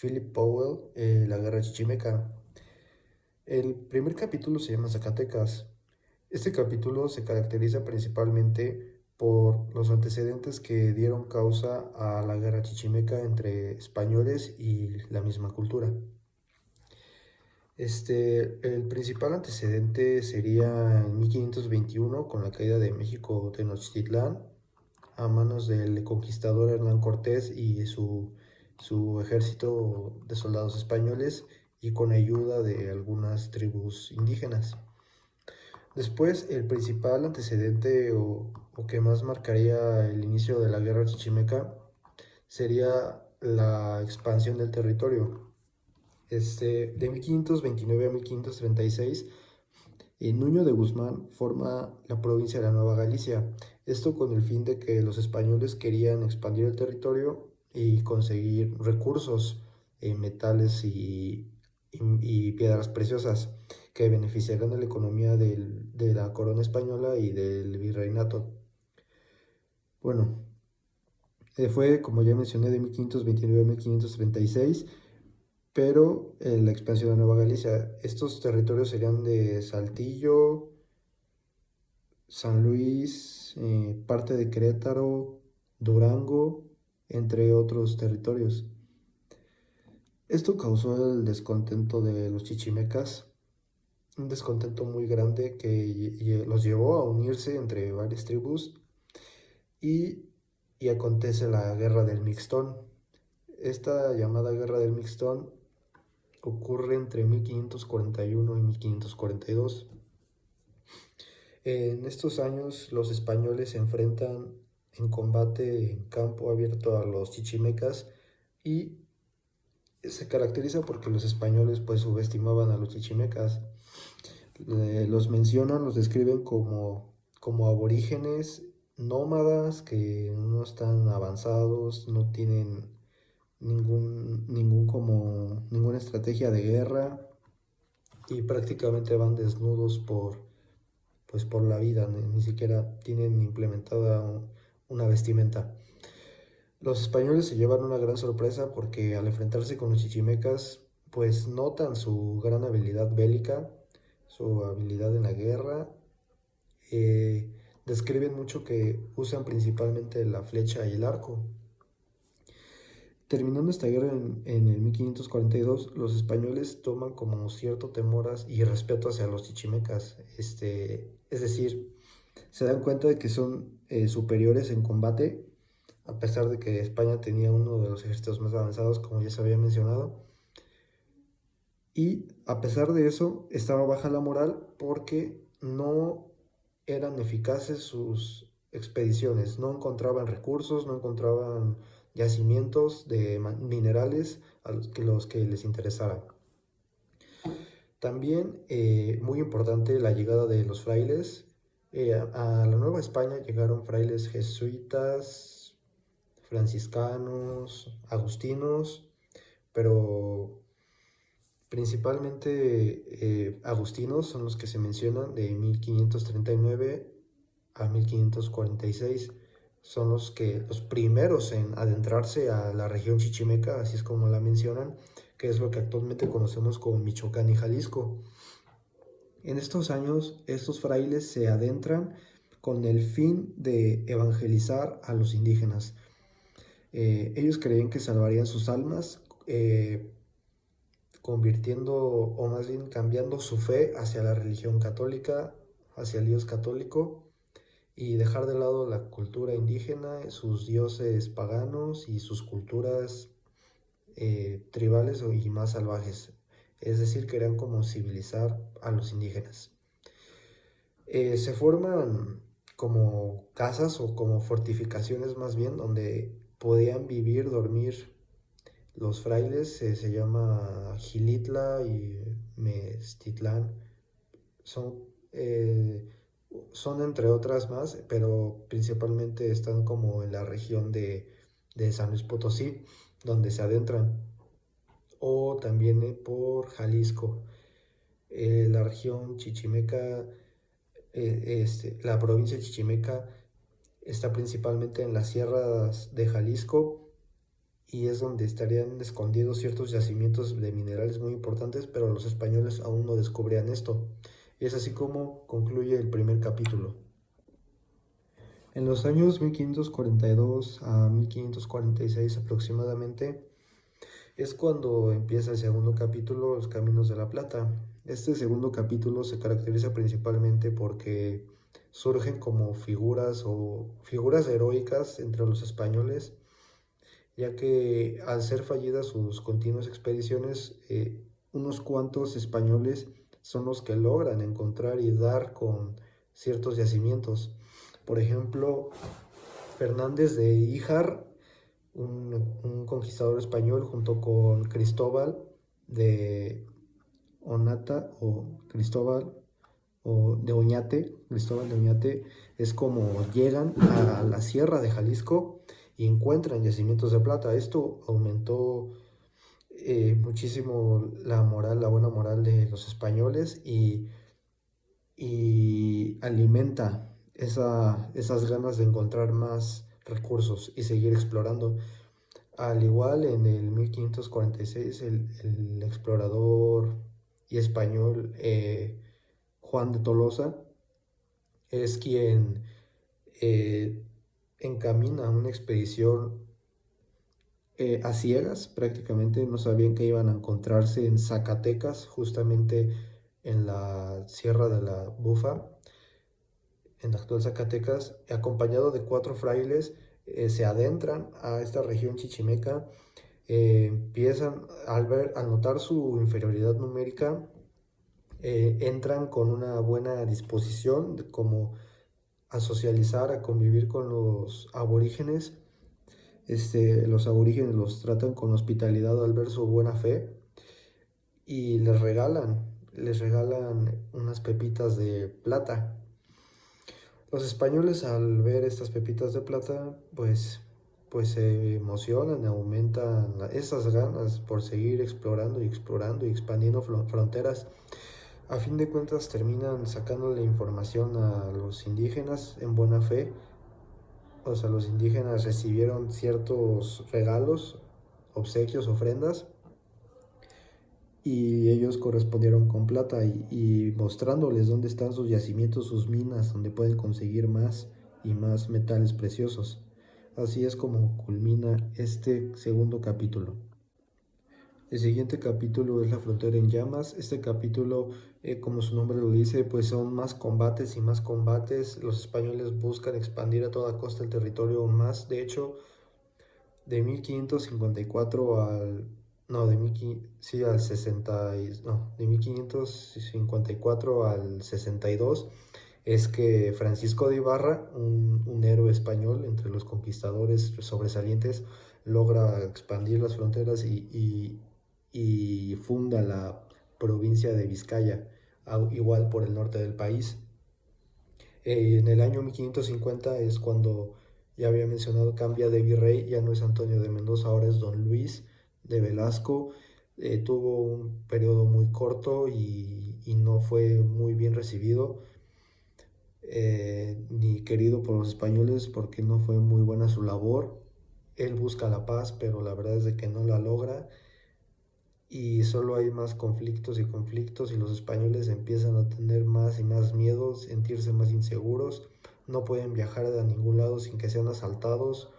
Philip Powell, La Guerra Chichimeca. El primer capítulo se llama Zacatecas. Este capítulo se caracteriza principalmente por los antecedentes que dieron causa a la guerra chichimeca entre españoles y la misma cultura. El principal antecedente sería en 1521 con la caída de México Tenochtitlán a manos del conquistador Hernán Cortés y su ejército de soldados españoles y con ayuda de algunas tribus indígenas. Después, el principal antecedente o que más marcaría el inicio de la guerra chichimeca sería la expansión del territorio. De 1529 a 1536, Nuño de Guzmán forma la provincia de la Nueva Galicia, esto con el fin de que los españoles querían expandir el territorio y conseguir recursos, metales y piedras preciosas que beneficiaran a la economía de la corona española y del virreinato. Bueno, fue, como ya mencioné, de 1529 a 1536, pero la expansión de Nueva Galicia. Estos territorios serían de Saltillo, San Luis, parte de Querétaro, Durango, entre otros territorios. Esto causó el descontento de los chichimecas, un descontento muy grande que los llevó a unirse entre varias tribus y, y acontece la Guerra del Mixtón. Esta llamada Guerra del Mixtón ocurre entre 1541 y 1542. En estos años los españoles se enfrentan en combate en campo abierto a los chichimecas y se caracteriza porque los españoles pues subestimaban a los chichimecas. Los mencionan, los describen como aborígenes nómadas que no están avanzados, no tienen ninguna estrategia de guerra y prácticamente van desnudos por la vida, ni siquiera tienen implementada una vestimenta. Los españoles se llevan una gran sorpresa porque al enfrentarse con los chichimecas, pues notan su gran habilidad bélica, su habilidad en la guerra. Describen mucho que usan principalmente la flecha y el arco. Terminando esta guerra en el 1542, los españoles toman como cierto temor y respeto hacia los chichimecas. Es decir, se dan cuenta de que son superiores en combate, a pesar de que España tenía uno de los ejércitos más avanzados, como ya se había mencionado. Y a pesar de eso, estaba baja la moral porque no eran eficaces sus expediciones, no encontraban recursos, no encontraban yacimientos de minerales a los que les interesara. También, muy importante, la llegada de los frailes. A la Nueva España llegaron frailes jesuitas, franciscanos, agustinos, pero principalmente agustinos son los que se mencionan de 1539 a 1546. Son los primeros en adentrarse a la región chichimeca, así es como la mencionan, que es lo que actualmente conocemos como Michoacán y Jalisco. En estos años, estos frailes se adentran con el fin de evangelizar a los indígenas. Ellos creían que salvarían sus almas, convirtiendo o más bien cambiando su fe hacia la religión católica, hacia el Dios católico, y dejar de lado la cultura indígena, sus dioses paganos y sus culturas tribales y más salvajes. Es decir, querían como civilizar a los indígenas. Se forman como casas o como fortificaciones más bien, donde podían vivir, dormir los frailes. Se llama Gilitla y Mestitlán. Son, eh, son entre otras más, pero principalmente están como en la región de San Luis Potosí, donde se adentran, o también por Jalisco. La región chichimeca, la provincia chichimeca está principalmente en las sierras de Jalisco y es donde estarían escondidos ciertos yacimientos de minerales muy importantes, pero los españoles aún no descubrían esto. Y es así como concluye el primer capítulo. En los años 1542 a 1546 aproximadamente es cuando empieza el segundo capítulo, Los Caminos de la Plata. Este segundo capítulo se caracteriza principalmente porque surgen como figuras o figuras heroicas entre los españoles, ya que al ser fallidas sus continuas expediciones, unos cuantos españoles son los que logran encontrar y dar con ciertos yacimientos. Por ejemplo, Fernández de Híjar, un conquistador español, junto con de Onata o Cristóbal o de Oñate, Cristóbal de Oñate, es como llegan a la sierra de Jalisco y encuentran yacimientos de plata. Esto aumentó muchísimo la moral, la buena moral de los españoles y alimenta esas ganas de encontrar más recursos y seguir explorando. Al igual, en el 1546, el explorador y español Juan de Tolosa es quien eh, encamina una expedición a ciegas, prácticamente no sabían que iban a encontrarse en Zacatecas, justamente en la Sierra de la Bufa, en la actual Zacatecas, acompañado de 4 frailes. Se adentran a esta región chichimeca, empiezan al notar su inferioridad numérica, entran con una buena disposición como a socializar, a convivir con los aborígenes. Los aborígenes los tratan con hospitalidad al ver su buena fe y les regalan unas pepitas de plata. Los españoles, al ver estas pepitas de plata, pues se emocionan, aumentan esas ganas por seguir explorando y explorando y expandiendo fronteras. A fin de cuentas terminan sacándole información a los indígenas en buena fe. O sea, los indígenas recibieron ciertos regalos, obsequios, ofrendas, y ellos correspondieron con plata y mostrándoles dónde están sus yacimientos, sus minas, donde pueden conseguir más y más metales preciosos. Así es como culmina este segundo capítulo. El siguiente capítulo es La Frontera en Llamas. Este capítulo, como su nombre lo dice, pues son más combates y más combates. Los españoles buscan expandir a toda costa el territorio aún más. De hecho, de 1554 al... No, sí, al 60... No, de 1554 al 62 es que Francisco de Ibarra, un héroe español entre los conquistadores sobresalientes, logra expandir las fronteras y funda la provincia de Vizcaya, igual por el norte del país. En el año 1550 es cuando, ya había mencionado, cambia de virrey, ya no es Antonio de Mendoza, ahora es Don Luis de Velasco. Tuvo un periodo muy corto y no fue muy bien recibido, ni querido por los españoles, porque no fue muy buena su labor. Él busca la paz, pero la verdad es de que no la logra y solo hay más conflictos y conflictos y los españoles empiezan a tener más y más miedo, sentirse más inseguros, no pueden viajar a ningún lado sin que sean asaltados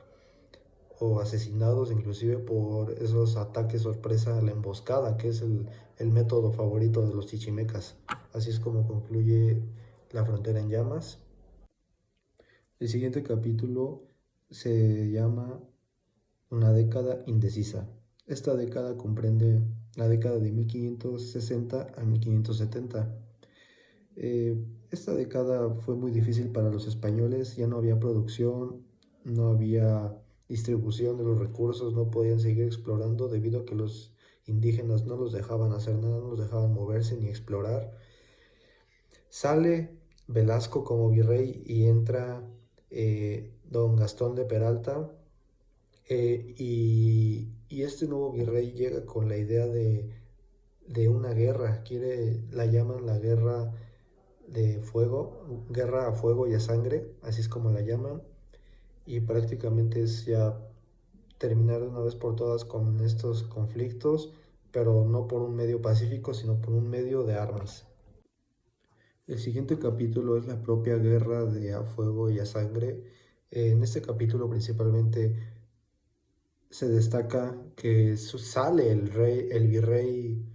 o asesinados, inclusive por esos ataques sorpresa a la emboscada, que es el método favorito de los chichimecas. Así es como concluye La Frontera en Llamas. El siguiente capítulo se llama Una década indecisa. Esta década comprende la década de 1560 a 1570. Esta década fue muy difícil para los españoles, ya no había producción, no había distribución de los recursos, no podían seguir explorando debido a que los indígenas no los dejaban hacer nada, no los dejaban moverse ni explorar. Sale Velasco como virrey y entra don Gastón de Peralta, y este nuevo virrey llega con la idea de una guerra, la llaman la guerra de fuego, guerra a fuego y a sangre, así es como la llaman, y prácticamente es ya terminar de una vez por todas con estos conflictos, pero no por un medio pacífico, sino por un medio de armas. El siguiente capítulo es la propia guerra de a fuego y a sangre. En este capítulo principalmente se destaca que sale el virrey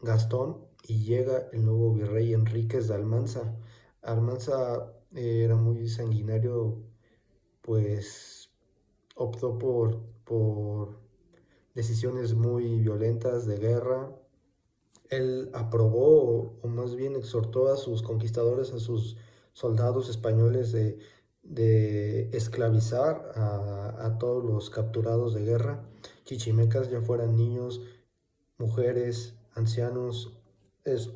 Gastón y llega el nuevo virrey Enríquez de Almanza. Almanza era muy sanguinario, pues optó por decisiones muy violentas de guerra. Él aprobó, o más bien exhortó a sus conquistadores, a sus soldados españoles de esclavizar a todos los capturados de guerra, chichimecas, ya fueran niños, mujeres, ancianos,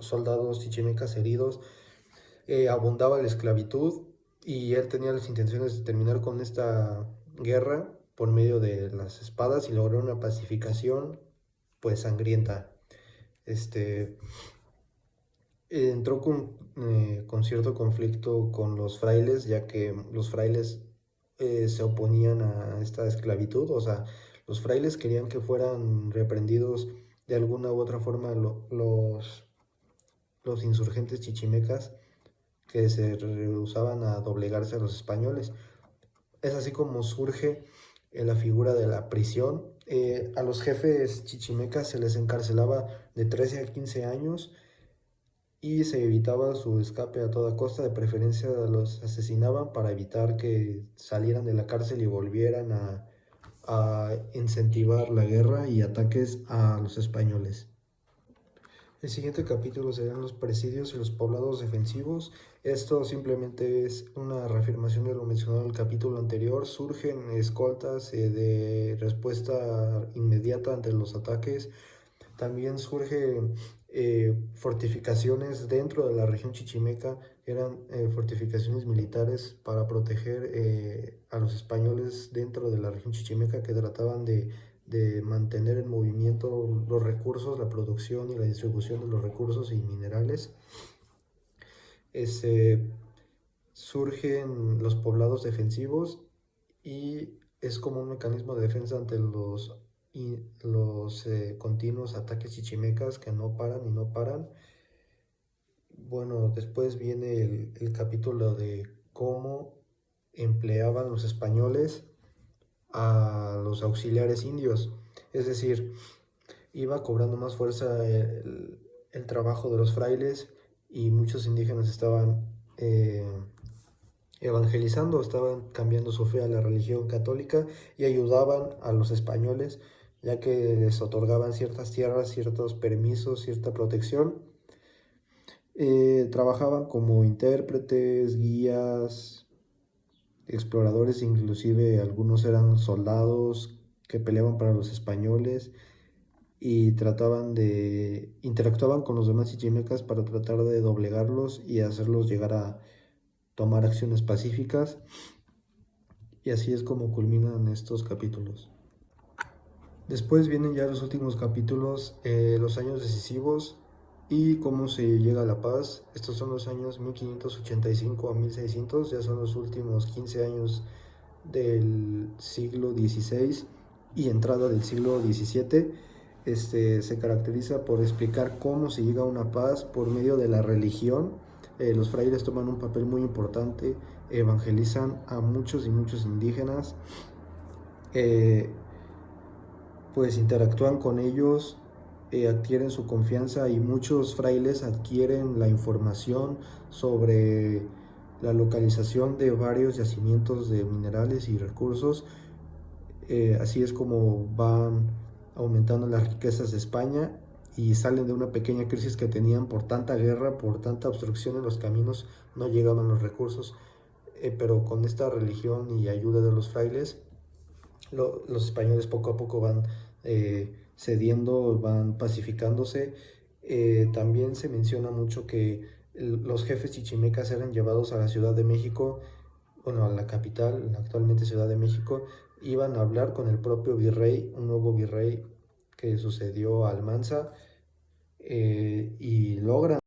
soldados chichimecas heridos. Abundaba la esclavitud y él tenía las intenciones de terminar con esta guerra por medio de las espadas y lograr una pacificación pues sangrienta. Este, entró con cierto conflicto con los frailes, ya que los frailes se oponían a esta esclavitud, o sea, los frailes querían que fueran reprendidos de alguna u otra forma los insurgentes chichimecas que se rehusaban a doblegarse a los españoles. Es así como surge la figura de la prisión. A los jefes chichimecas se les encarcelaba de 13 a 15 años y se evitaba su escape a toda costa, de preferencia los asesinaban para evitar que salieran de la cárcel y volvieran a incentivar la guerra y ataques a los españoles. El siguiente capítulo serán los presidios y los poblados defensivos. Esto simplemente es una reafirmación de lo mencionado en el capítulo anterior. Surgen escoltas de respuesta inmediata ante los ataques. También surgen fortificaciones dentro de la región chichimeca. Eran fortificaciones militares para proteger a los españoles dentro de la región chichimeca, que trataban de mantener en movimiento los recursos, la producción y la distribución de los recursos y minerales. Surgen los poblados defensivos y es como un mecanismo de defensa ante los continuos ataques chichimecas que no paran y no paran. Bueno, después viene el capítulo de cómo empleaban los españoles a los auxiliares indios, es decir, iba cobrando más fuerza el trabajo de los frailes y muchos indígenas estaban evangelizando, estaban cambiando su fe a la religión católica y ayudaban a los españoles, ya que les otorgaban ciertas tierras, ciertos permisos, cierta protección. Trabajaban como intérpretes, guías, exploradores, inclusive algunos eran soldados que peleaban para los españoles y interactuaban con los demás chichimecas para tratar de doblegarlos y hacerlos llegar a tomar acciones pacíficas. Y así es como culminan estos capítulos. Después vienen ya los últimos capítulos, los años decisivos y cómo se llega a la paz. Estos son los años 1585 a 1600, ya son los últimos 15 años del siglo XVI y entrada del siglo XVII. Se caracteriza por explicar cómo se llega a una paz por medio de la religión. Los frailes toman un papel muy importante, evangelizan a muchos y muchos indígenas, pues interactúan con ellos, adquieren su confianza y muchos frailes adquieren la información sobre la localización de varios yacimientos de minerales y recursos. Así es como van aumentando las riquezas de España y salen de una pequeña crisis que tenían por tanta guerra, por tanta obstrucción en los caminos, no llegaban los recursos, pero con esta religión y ayuda de los frailes, los españoles poco a poco van cediendo, van pacificándose. También se menciona mucho que los jefes chichimecas eran llevados a la Ciudad de México, bueno, a la capital, actualmente Ciudad de México, iban a hablar con el propio virrey, un nuevo virrey que sucedió a Almanza, y logran